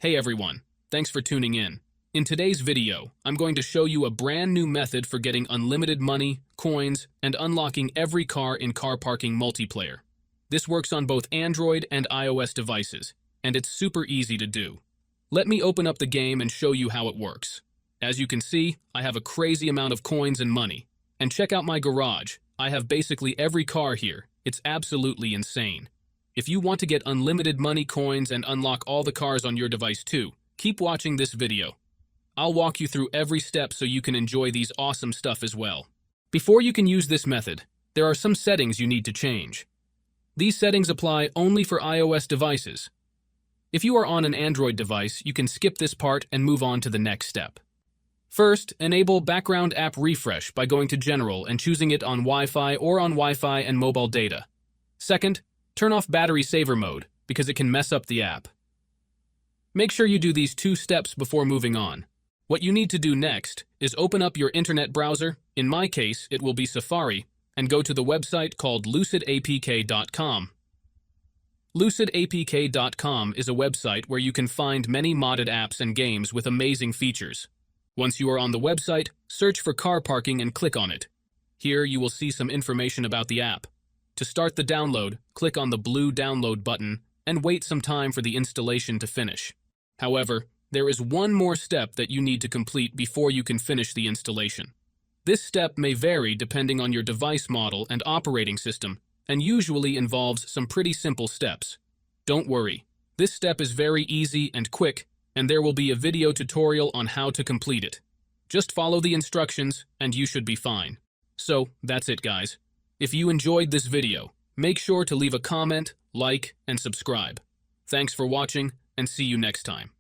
Hey everyone, thanks for tuning in. In today's video, I'm going to show you a brand new method for getting unlimited money, coins, and unlocking every car in car parking multiplayer. This works on both Android and iOS devices, and it's super easy to do. Let me open up the game and show you how it works. As you can see, I have a crazy amount of coins and money. And check out my garage. I have basically every car here. It's absolutely insane. If you want to get unlimited money, coins, and unlock all the cars on your device too, keep watching this video. I'll walk you through every step so you can enjoy these awesome stuff as well. Before you can use this method, there are some settings you need to change. These settings apply only for iOS devices. If you are on an Android device, you can skip this part and move on to the next step. First, enable background app refresh by going to General and choosing it on Wi-Fi or on Wi-Fi and mobile data. Second, turn off battery saver mode because it can mess up the app. Make sure you do these 2 steps before moving on. What you need to do next is open up your internet browser, in my case it will be Safari, and go to the website called lucidapk.com. Lucidapk.com is a website where you can find many modded apps and games with amazing features. Once you are on the website, search for car parking and click on it. Here you will see some information about the app. To start the download, click on the blue download button and wait some time for the installation to finish. However, there is one more step that you need to complete before you can finish the installation. This step may vary depending on your device model and operating system, and usually involves some pretty simple steps. Don't worry, this step is very easy and quick, and there will be a video tutorial on how to complete it. Just follow the instructions and you should be fine. So, that's it guys. If you enjoyed this video, make sure to leave a comment, like, and subscribe. Thanks for watching, and see you next time.